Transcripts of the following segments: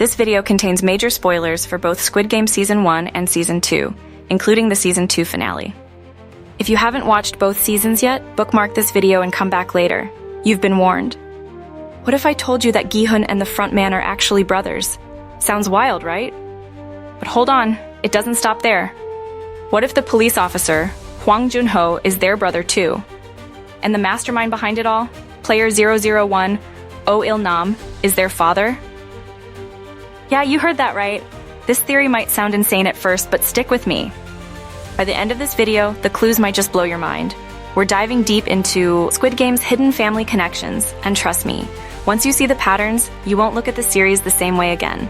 This video contains major spoilers for both Squid Game Season 1 and Season 2, including the Season 2 finale. If you haven't watched both seasons yet, bookmark this video and come back later. You've been warned. What if I told you that Gi-hun and the frontman are actually brothers? Sounds wild, right? But hold on, it doesn't stop there. What if the police officer, Hwang In-ho, is their brother too? And the mastermind behind it all, player 001, Oh Il-nam, is their father? Yeah, you heard that right. This theory might sound insane at first, but stick with me. By the end of this video, the clues might just blow your mind. We're diving deep into Squid Game's hidden family connections, and trust me, once you see the patterns, you won't look at the series the same way again.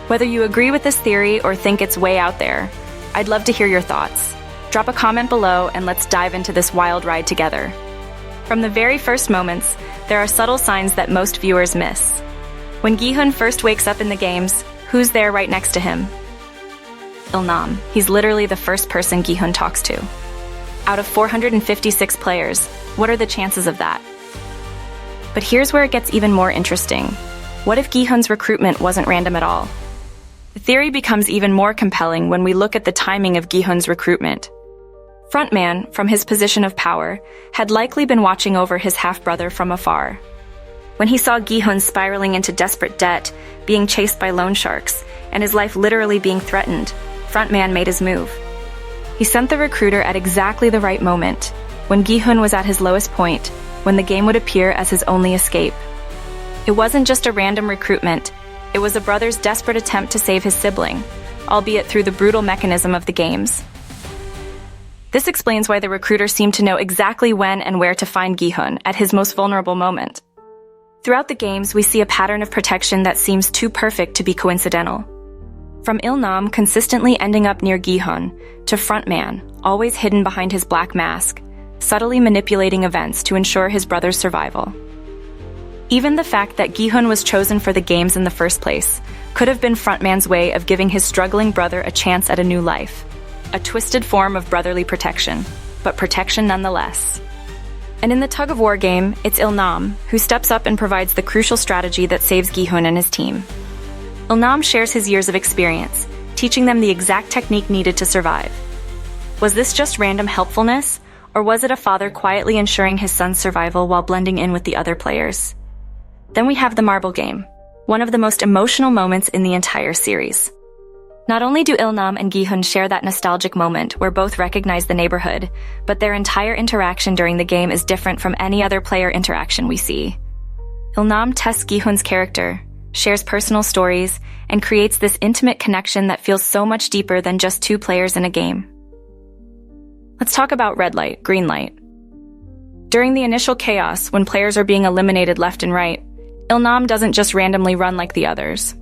Whether you agree with this theory or think it's way out there, I'd love to hear your thoughts. Drop a comment below and let's dive into this wild ride together. From the very first moments, there are subtle signs that most viewers miss. When Gi-hun first wakes up in the games, who's there right next to him? Il-nam. He's literally the first person Gi-hun talks to. Out of 456 players, what are the chances of that? But here's where it gets even more interesting. What if Gi-hun's recruitment wasn't random at all? The theory becomes even more compelling when we look at the timing of Gi-hun's recruitment. Frontman, from his position of power, had likely been watching over his half-brother from afar. When he saw Gi-hun spiraling into desperate debt, being chased by loan sharks, and his life literally being threatened, Frontman made his move. He sent the recruiter at exactly the right moment, when Gi-hun was at his lowest point, when the game would appear as his only escape. It wasn't just a random recruitment, it was a brother's desperate attempt to save his sibling, albeit through the brutal mechanism of the games. This explains why the recruiter seemed to know exactly when and where to find Gi-hun at his most vulnerable moment. Throughout the games, we see a pattern of protection that seems too perfect to be coincidental. From Il-nam consistently ending up near Gi-hun, to Frontman, always hidden behind his black mask, subtly manipulating events to ensure his brother's survival. Even the fact that Gi-hun was chosen for the games in the first place could have been Frontman's way of giving his struggling brother a chance at a new life. A twisted form of brotherly protection, but protection nonetheless. And in the tug-of-war game, it's Il-nam who steps up and provides the crucial strategy that saves Gi-hun and his team. Il-nam shares his years of experience, teaching them the exact technique needed to survive. Was this just random helpfulness? Or was it a father quietly ensuring his son's survival while blending in with the other players? Then we have the marble game, one of the most emotional moments in the entire series. Not only do Il-nam and Gi-hun share that nostalgic moment where both recognize the neighborhood, but their entire interaction during the game is different from any other player interaction we see. Il-nam tests Gi-hun's character, shares personal stories, and creates this intimate connection that feels so much deeper than just two players in a game. Let's talk about red light, green light. During the initial chaos, when players are being eliminated left and right, Il-nam doesn't just randomly run like the others.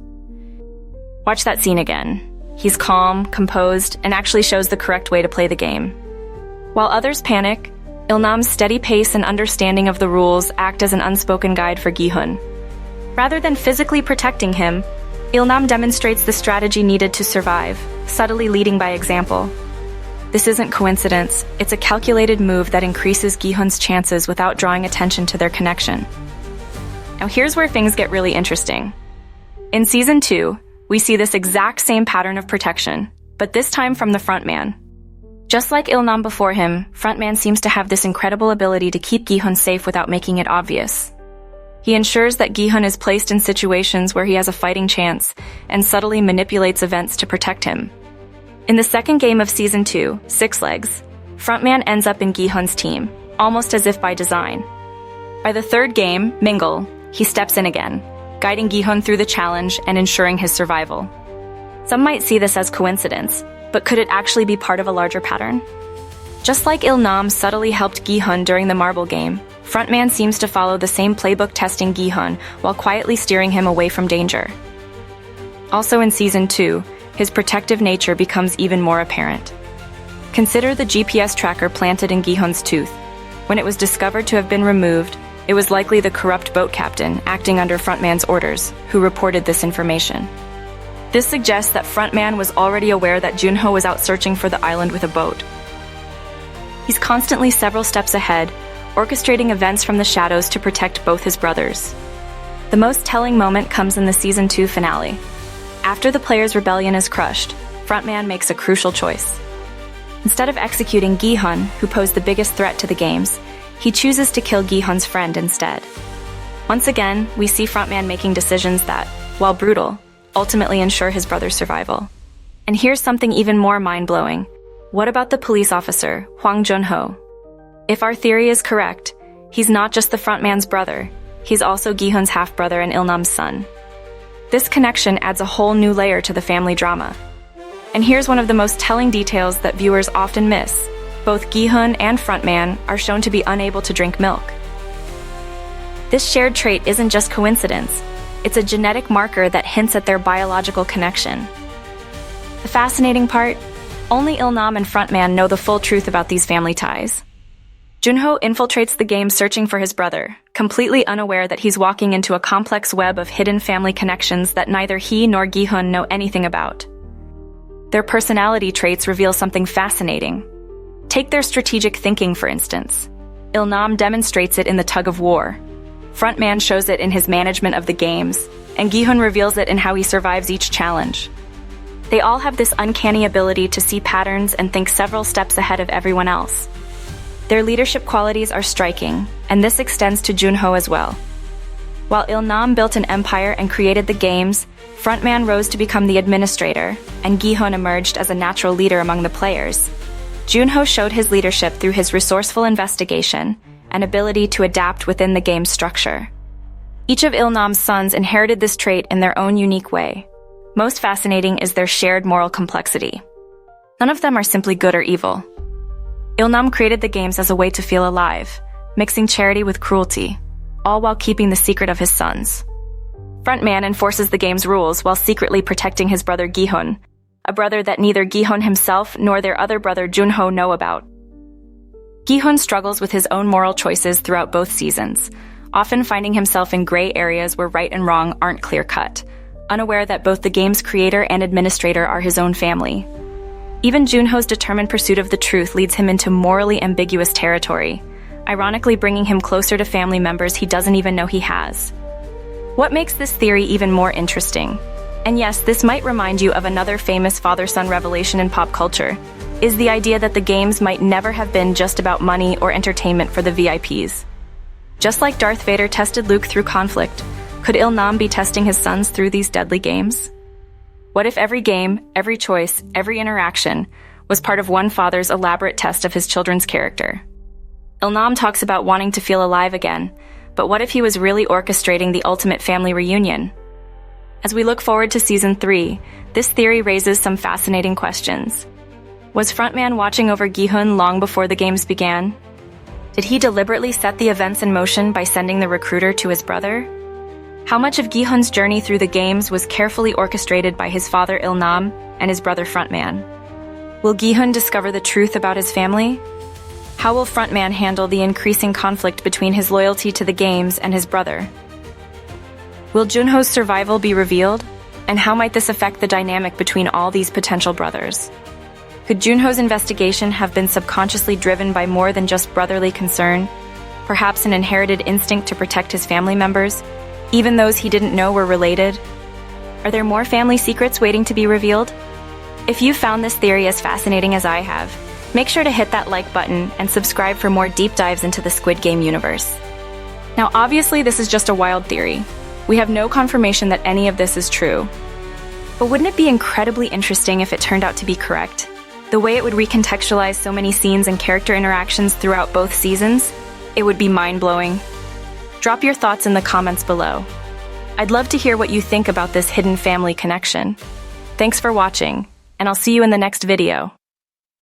Watch that scene again. He's calm, composed, and actually shows the correct way to play the game. While others panic, Il-nam's steady pace and understanding of the rules act as an unspoken guide for Gi-hun. Rather than physically protecting him, Il-nam demonstrates the strategy needed to survive, subtly leading by example. This isn't coincidence, it's a calculated move that increases Gi-hun's chances without drawing attention to their connection. Now here's where things get really interesting. In Season 2, we see this exact same pattern of protection, but this time from the frontman. Just like Il-nam before him, Frontman seems to have this incredible ability to keep Gi-hun safe without making it obvious. He ensures that Gi-hun is placed in situations where he has a fighting chance, and subtly manipulates events to protect him. In the second game of Season 2, Six Legs, Frontman ends up in Gi-hun's team, almost as if by design. By the third game, Mingle, he steps in again, guiding Gi-hun through the challenge and ensuring his survival. Some might see this as coincidence, but could it actually be part of a larger pattern? Just like Il-nam subtly helped Gi-hun during the marble game, Frontman seems to follow the same playbook, testing Gi-hun while quietly steering him away from danger. Also in Season 2, his protective nature becomes even more apparent. Consider the GPS tracker planted in Gi-hun's tooth. When it was discovered to have been removed, it was likely the corrupt boat captain, acting under Frontman's orders, who reported this information. This suggests that Frontman was already aware that Junho was out searching for the island with a boat. He's constantly several steps ahead, orchestrating events from the shadows to protect both his brothers. The most telling moment comes in the Season 2 finale. After the players' rebellion is crushed, Frontman makes a crucial choice. Instead of executing Gi-hun, who posed the biggest threat to the games, he chooses to kill Gi-hun's friend instead. Once again, we see Frontman making decisions that, while brutal, ultimately ensure his brother's survival. And here's something even more mind-blowing. What about the police officer, Hwang In-ho? If our theory is correct, he's not just the Frontman's brother, he's also Gi-hun's half-brother and Il-nam's son. This connection adds a whole new layer to the family drama. And here's one of the most telling details that viewers often miss. Both Gi-hun and Frontman are shown to be unable to drink milk. This shared trait isn't just coincidence, it's a genetic marker that hints at their biological connection. The fascinating part, only Il-nam and Frontman know the full truth about these family ties. Junho infiltrates the game searching for his brother, completely unaware that he's walking into a complex web of hidden family connections that neither he nor Gi-hun know anything about. Their personality traits reveal something fascinating. Take their strategic thinking, for instance. Il-nam demonstrates it in the tug-of-war. Frontman shows it in his management of the games, and Gi-hun reveals it in how he survives each challenge. They all have this uncanny ability to see patterns and think several steps ahead of everyone else. Their leadership qualities are striking, and this extends to Junho as well. While Il-nam built an empire and created the games, Frontman rose to become the administrator, and Gi-hun emerged as a natural leader among the players. Junho showed his leadership through his resourceful investigation and ability to adapt within the game's structure. Each of Il-nam's sons inherited this trait in their own unique way. Most fascinating is their shared moral complexity. None of them are simply good or evil. Il-nam created the games as a way to feel alive, mixing charity with cruelty, all while keeping the secret of his sons. Frontman enforces the game's rules while secretly protecting his brother Gi-hun, a brother that neither Gi-hun himself nor their other brother Junho know about. Gi-hun struggles with his own moral choices throughout both seasons, often finding himself in gray areas where right and wrong aren't clear-cut, unaware that both the game's creator and administrator are his own family. Even Junho's determined pursuit of the truth leads him into morally ambiguous territory, ironically bringing him closer to family members he doesn't even know he has. What makes this theory even more interesting? And yes, this might remind you of another famous father-son revelation in pop culture, is the idea that the games might never have been just about money or entertainment for the VIPs. Just like Darth Vader tested Luke through conflict, could Il-nam be testing his sons through these deadly games? What if every game, every choice, every interaction was part of one father's elaborate test of his children's character? Il-nam talks about wanting to feel alive again, but what if he was really orchestrating the ultimate family reunion? As we look forward to Season 3, this theory raises some fascinating questions. Was Frontman watching over Gi-hun long before the games began? Did he deliberately set the events in motion by sending the recruiter to his brother? How much of Gi-hun's journey through the games was carefully orchestrated by his father Il-nam and his brother Frontman? Will Gi-hun discover the truth about his family? How will Frontman handle the increasing conflict between his loyalty to the games and his brother? Will Junho's survival be revealed? And how might this affect the dynamic between all these potential brothers? Could Junho's investigation have been subconsciously driven by more than just brotherly concern? Perhaps an inherited instinct to protect his family members, even those he didn't know were related? Are there more family secrets waiting to be revealed? If you found this theory as fascinating as I have, make sure to hit that like button and subscribe for more deep dives into the Squid Game universe. Now, obviously, this is just a wild theory. We have no confirmation that any of this is true. But wouldn't it be incredibly interesting if it turned out to be correct? The way it would recontextualize so many scenes and character interactions throughout both seasons? It would be mind-blowing. Drop your thoughts in the comments below. I'd love to hear what you think about this hidden family connection. Thanks for watching, and I'll see you in the next video.